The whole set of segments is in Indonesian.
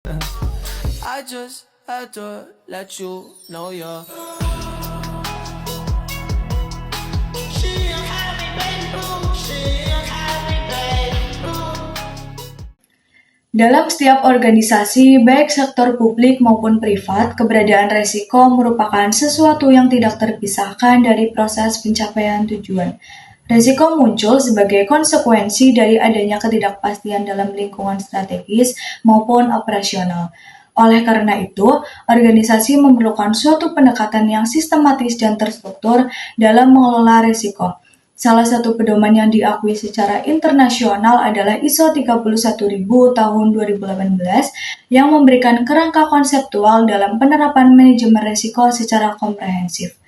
I just had to let you know you're. Dalam setiap organisasi, baik sektor publik maupun privat, keberadaan resiko merupakan sesuatu yang tidak terpisahkan dari proses pencapaian tujuan. Resiko muncul sebagai konsekuensi dari adanya ketidakpastian dalam lingkungan strategis maupun operasional. Oleh karena itu, organisasi memerlukan suatu pendekatan yang sistematis dan terstruktur dalam mengelola resiko. Salah satu pedoman yang diakui secara internasional adalah ISO 31000 tahun 2018 yang memberikan kerangka konseptual dalam penerapan manajemen risiko secara komprehensif.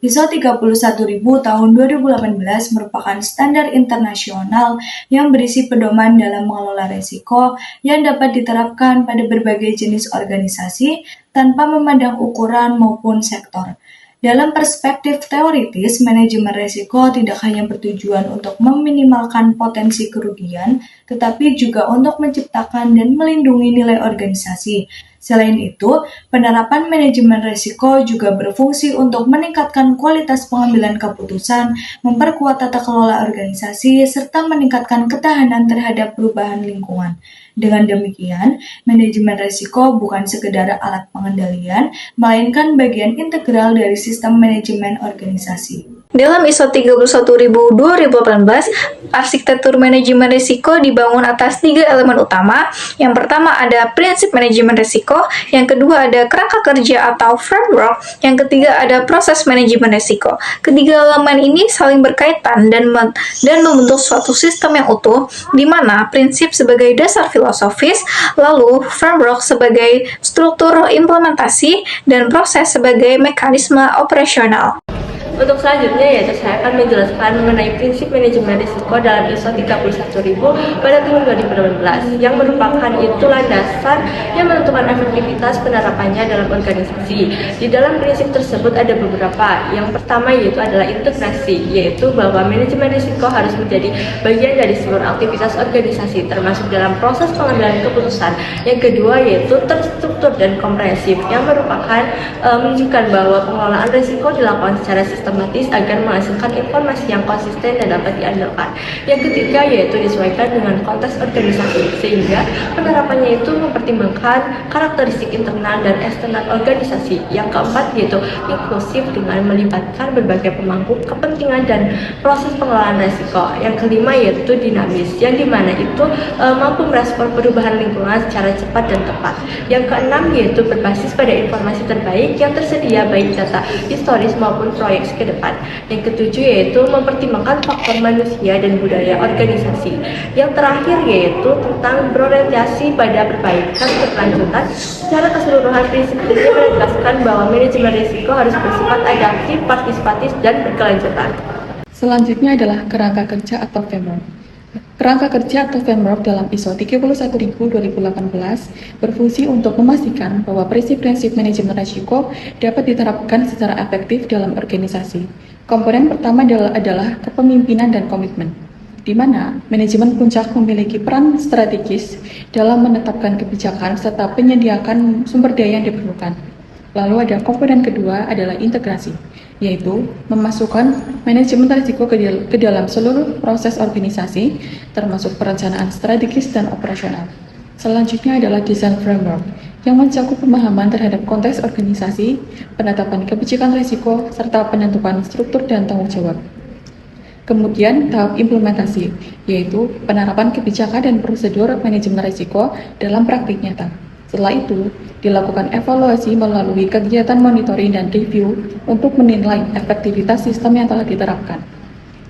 ISO 31000 tahun 2018 merupakan standar internasional yang berisi pedoman dalam mengelola risiko yang dapat diterapkan pada berbagai jenis organisasi tanpa memandang ukuran maupun sektor. Dalam perspektif teoritis, manajemen risiko tidak hanya bertujuan untuk meminimalkan potensi kerugian, tetapi juga untuk menciptakan dan melindungi nilai organisasi. Selain itu, penerapan manajemen risiko juga berfungsi untuk meningkatkan kualitas pengambilan keputusan, memperkuat tata kelola organisasi, serta meningkatkan ketahanan terhadap perubahan lingkungan. Dengan demikian, manajemen risiko bukan sekedar alat pengendalian, melainkan bagian integral dari sistem manajemen organisasi. Dalam ISO 31000 2018, arsitektur manajemen risiko dibangun atas 3 elemen utama. Yang pertama ada prinsip manajemen risiko, yang kedua ada kerangka kerja atau framework, yang ketiga ada proses manajemen risiko. Ketiga elemen ini saling berkaitan dan membentuk suatu sistem yang utuh, di mana prinsip sebagai dasar filosofis, lalu framework sebagai struktur implementasi, dan proses sebagai mekanisme operasional. Untuk selanjutnya yaitu saya akan menjelaskan mengenai prinsip manajemen risiko dalam ISO 31000 pada tahun 2018 yang merupakan itu landasan yang menentukan efektivitas penerapannya dalam organisasi. Di dalam prinsip tersebut ada beberapa. Yang pertama yaitu adalah integrasi, yaitu bahwa manajemen risiko harus menjadi bagian dari seluruh aktivitas organisasi termasuk dalam proses pengambilan keputusan. Yang kedua yaitu terstruktur dan komprehensif yang merupakan menunjukkan bahwa pengelolaan risiko dilakukan secara sistematis agar menghasilkan informasi yang konsisten dan dapat diandalkan. Yang ketiga yaitu disesuaikan dengan konteks organisasi, sehingga penerapannya itu mempertimbangkan karakteristik internal dan eksternal organisasi. Yang keempat yaitu inklusif dengan melibatkan berbagai pemangku kepentingan dan proses pengelolaan risiko. Yang kelima yaitu dinamis, yang dimana itu mampu merespon perubahan lingkungan secara cepat dan tepat. Yang keenam yaitu berbasis pada informasi terbaik yang tersedia baik data historis maupun proyeksi ke depan. Yang ketujuh yaitu mempertimbangkan faktor manusia dan budaya organisasi. Yang terakhir yaitu tentang berorientasi pada perbaikan berkelanjutan. Secara keseluruhan prinsip ini menegaskan bahwa manajemen risiko harus bersifat adaptif, partisipatif, dan berkelanjutan. Selanjutnya adalah kerangka kerja atau framework. Kerangka kerja atau framework dalam ISO 31000 2018 berfungsi untuk memastikan bahwa prinsip-prinsip manajemen risiko dapat diterapkan secara efektif dalam organisasi. Komponen pertama adalah kepemimpinan dan komitmen, di mana manajemen puncak memiliki peran strategis dalam menetapkan kebijakan serta penyediakan sumber daya yang diperlukan. Lalu ada komponen kedua adalah integrasi, yaitu memasukkan manajemen risiko ke dalam seluruh proses organisasi, termasuk perencanaan strategis dan operasional. Selanjutnya adalah design framework, yang mencakup pemahaman terhadap konteks organisasi, penetapan kebijakan risiko, serta penentuan struktur dan tanggung jawab. Kemudian tahap implementasi, yaitu penerapan kebijakan dan prosedur manajemen risiko dalam praktik nyata. Setelah itu, dilakukan evaluasi melalui kegiatan monitoring dan review untuk menilai efektivitas sistem yang telah diterapkan.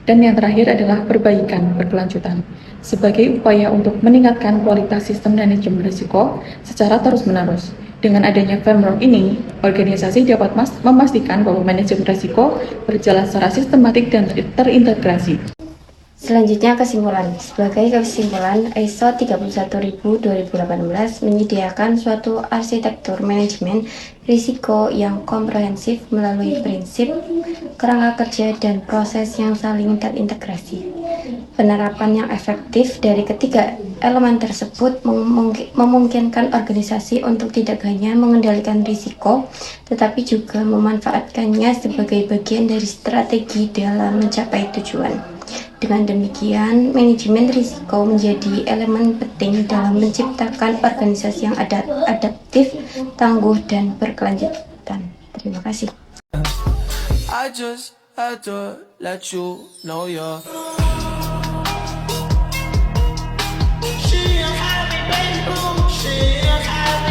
Dan yang terakhir adalah perbaikan berkelanjutan, sebagai upaya untuk meningkatkan kualitas sistem manajemen risiko secara terus-menerus. Dengan adanya framework ini, organisasi dapat memastikan bahwa manajemen risiko berjalan secara sistematik dan terintegrasi. Selanjutnya kesimpulan. Sebagai kesimpulan, ISO 31000 2018 menyediakan suatu arsitektur manajemen risiko yang komprehensif melalui prinsip, kerangka kerja, dan proses yang saling terintegrasi. Penerapan yang efektif dari ketiga elemen tersebut memungkinkan organisasi untuk tidak hanya mengendalikan risiko, tetapi juga memanfaatkannya sebagai bagian dari strategi dalam mencapai tujuan. Dengan demikian, manajemen risiko menjadi elemen penting dalam menciptakan organisasi yang adaptif, tangguh, dan berkelanjutan. Terima kasih. I just had to let you know you're是海北北部，是海北